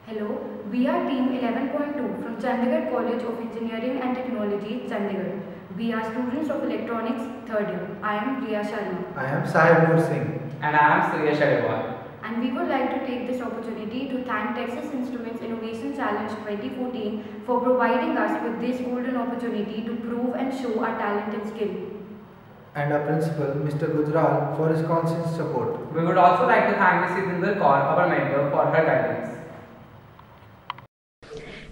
Hello, we are Team 11.2 from Chandigarh College of Engineering and Technology, Chandigarh. We are students of Electronics, 3rd year. I am Priya Sharma. I am Sahib Noor Singh. And I am Suresh Agarwal. And we would like to take this opportunity to thank Texas Instruments Innovation Challenge 2014 for providing us with this golden opportunity to prove and show our talent and skill. And our principal, Mr. Gujral, for his constant support. We would also like to thank Ms. Sitinder Kaur, our mentor, for her guidance.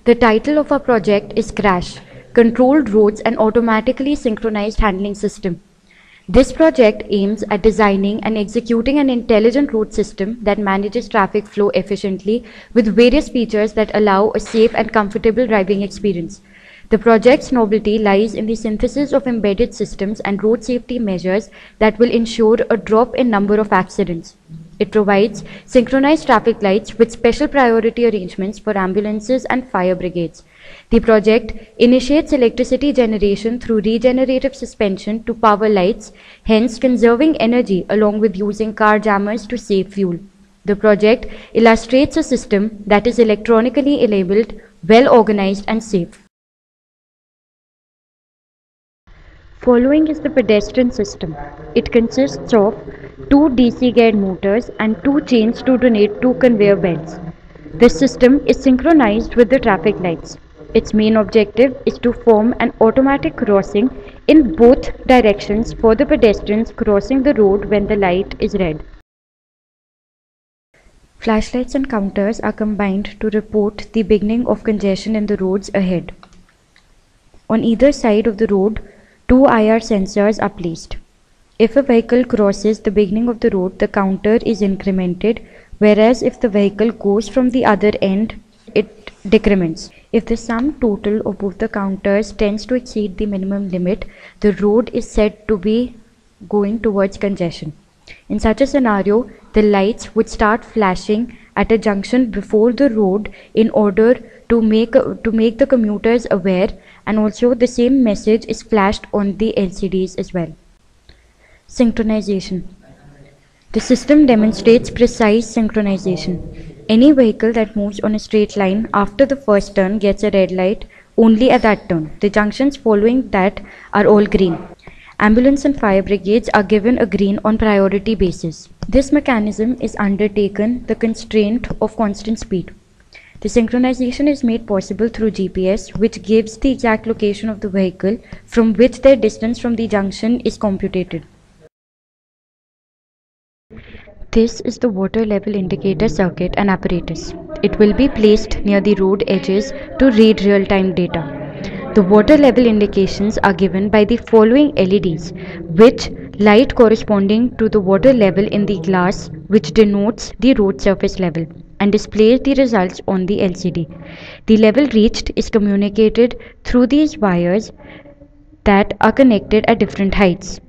The title of our project is CRASH, Controlled Roads and Automatically Synchronized Handling System. This project aims at designing and executing an intelligent road system that manages traffic flow efficiently with various features that allow a safe and comfortable driving experience. The project's novelty lies in the synthesis of embedded systems and road safety measures that will ensure a drop in number of accidents. It provides synchronized traffic lights with special priority arrangements for ambulances and fire brigades. The project initiates electricity generation through regenerative suspension to power lights, hence conserving energy along with using car jammers to save fuel. The project illustrates a system that is electronically enabled, well organized and safe. Following is the pedestrian system. It consists of 2 DC geared motors and 2 chains to donate 2 conveyor belts. This system is synchronized with the traffic lights. Its main objective is to form an automatic crossing in both directions for the pedestrians crossing the road when the light is red. Flashlights and counters are combined to report the beginning of congestion in the roads ahead. On either side of the road, 2 IR sensors are placed. If a vehicle crosses the beginning of the road, the counter is incremented, whereas if the vehicle goes from the other end, it decrements. If the sum total of both the counters tends to exceed the minimum limit, the road is said to be going towards congestion. In such a scenario, the lights would start flashing at a junction before the road in order to make the commuters aware, and also the same message is flashed on the LCDs as well. Synchronization. The system demonstrates precise synchronization. Any vehicle that moves on a straight line after the first turn gets a red light only at that turn. The junctions following that are all green. Ambulance and fire brigades are given a green on priority basis. This mechanism is undertaken the constraint of constant speed. The synchronization is made possible through GPS, which gives the exact location of the vehicle from which their distance from the junction is computed. This is the water level indicator circuit and apparatus. It will be placed near the road edges to read real-time data. The water level indications are given by the following LEDs, which light corresponding to the water level in the glass, which denotes the road surface level, and displays the results on the LCD. The level reached is communicated through these wires that are connected at different heights.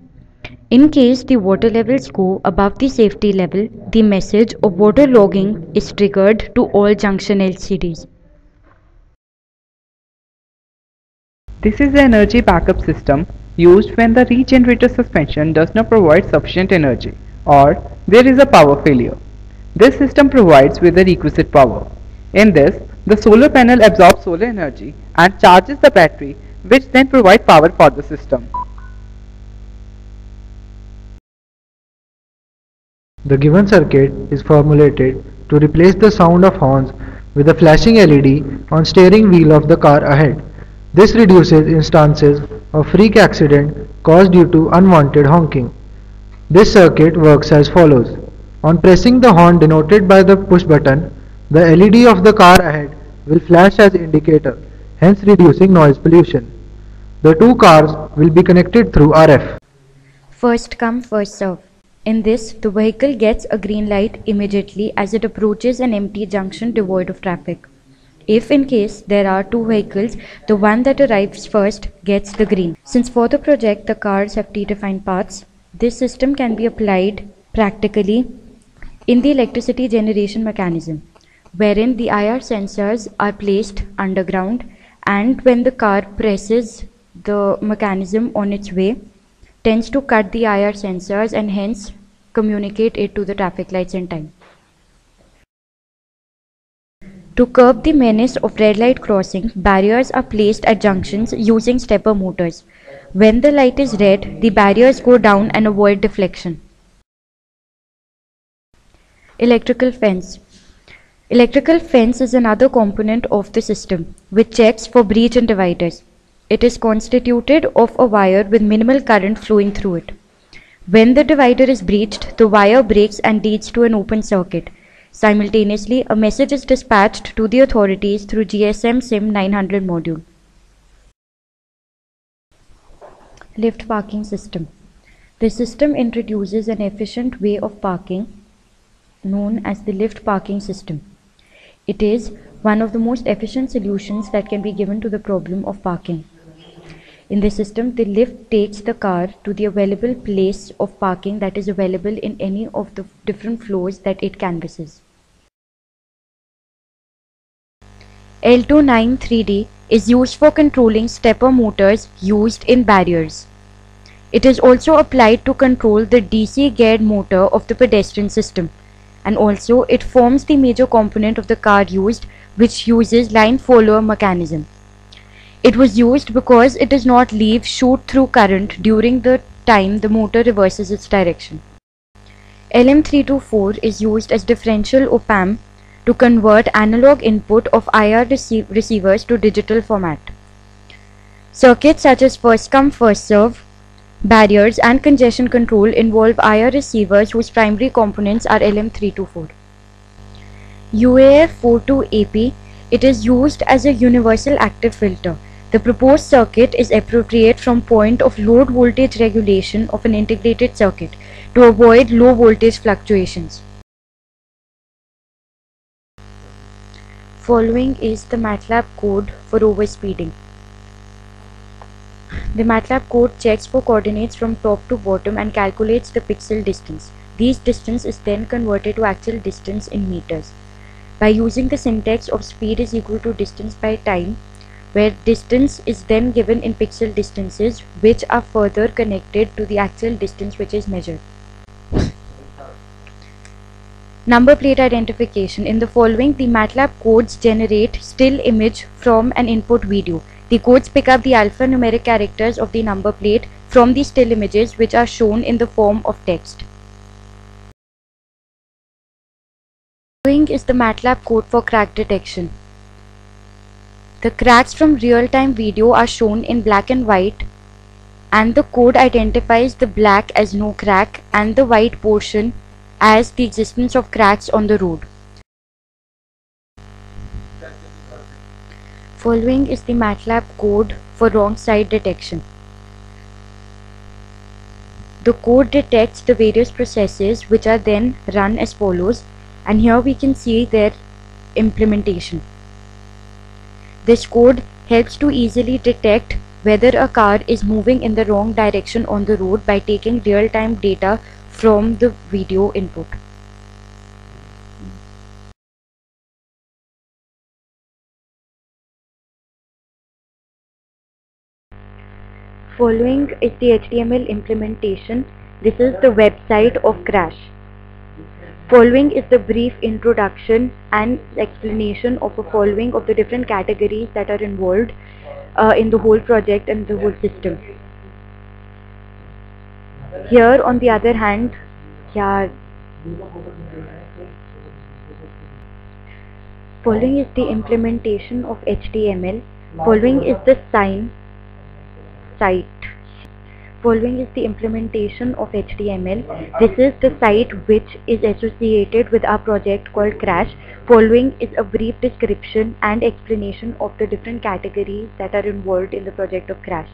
In case the water levels go above the safety level, the message of water logging is triggered to all junction LCDs. This is the energy backup system used when the regenerator suspension does not provide sufficient energy or there is a power failure. This system provides with the requisite power. In this, the solar panel absorbs solar energy and charges the battery, which then provides power for the system. The given circuit is formulated to replace the sound of horns with a flashing LED on steering wheel of the car ahead. This reduces instances of freak accident caused due to unwanted honking. This circuit works as follows. On pressing the horn denoted by the push button, the LED of the car ahead will flash as indicator, hence reducing noise pollution. The 2 cars will be connected through RF. First come, first serve. In this, the vehicle gets a green light immediately as it approaches an empty junction devoid of traffic. If in case there are 2 vehicles, the one that arrives first gets the green. Since for the project the cars have predefined paths, this system can be applied practically in the electricity generation mechanism, wherein the IR sensors are placed underground, and when the car presses the mechanism on its way, tends to cut the IR sensors and hence communicate it to the traffic lights in time. To curb the menace of red light crossing, barriers are placed at junctions using stepper motors. When the light is red, the barriers go down and avoid deflection. Electrical fence. Electrical fence is another component of the system, which checks for breach in dividers. It is constituted of a wire with minimal current flowing through it. When the divider is breached, the wire breaks and leads to an open circuit. Simultaneously, a message is dispatched to the authorities through GSM SIM 900 module. Lift parking system. The system introduces an efficient way of parking known as the lift parking system. It is one of the most efficient solutions that can be given to the problem of parking. In this system, the lift takes the car to the available place of parking that is available in any of the different floors that it canvasses. L293D is used for controlling stepper motors used in barriers. It is also applied to control the DC geared motor of the pedestrian system, and also it forms the major component of the car used, which uses line follower mechanism. It was used because it does not leave shoot-through current during the time the motor reverses its direction. LM324 is used as differential op-amp to convert analog input of IR receivers to digital format. Circuits such as first come first serve, barriers and congestion control involve IR receivers whose primary components are LM324. UAF42AP, it is used as a universal active filter. The proposed circuit is appropriate from point of load voltage regulation of an integrated circuit to avoid low voltage fluctuations. Following is the MATLAB code for overspeeding. The MATLAB code checks for coordinates from top to bottom and calculates the pixel distance. This distance is then converted to actual distance in meters. By using the syntax of speed is equal to distance by time, where distance is then given in pixel distances, which are further connected to the actual distance which is measured. Number plate identification. In the following, the MATLAB codes generate still image from an input video. The codes pick up the alphanumeric characters of the number plate from the still images, which are shown in the form of text. Following is the MATLAB code for crack detection. The cracks from real-time video are shown in black and white, and the code identifies the black as no crack and the white portion as the existence of cracks on the road. Following is the MATLAB code for wrong side detection. The code detects the various processes which are then run as follows, and here we can see their implementation. This code helps to easily detect whether a car is moving in the wrong direction on the road by taking real-time data from the video input. Following is the HTML implementation. This is the website of Crash. Following is the brief introduction and explanation of the following of the different categories that are involved in the whole project and the whole system. Here on the other hand, following is the implementation of HTML. Following is the site. Following is the implementation of HTML. This is the site which is associated with our project called Crash. Following is a brief description and explanation of the different categories that are involved in the project of Crash.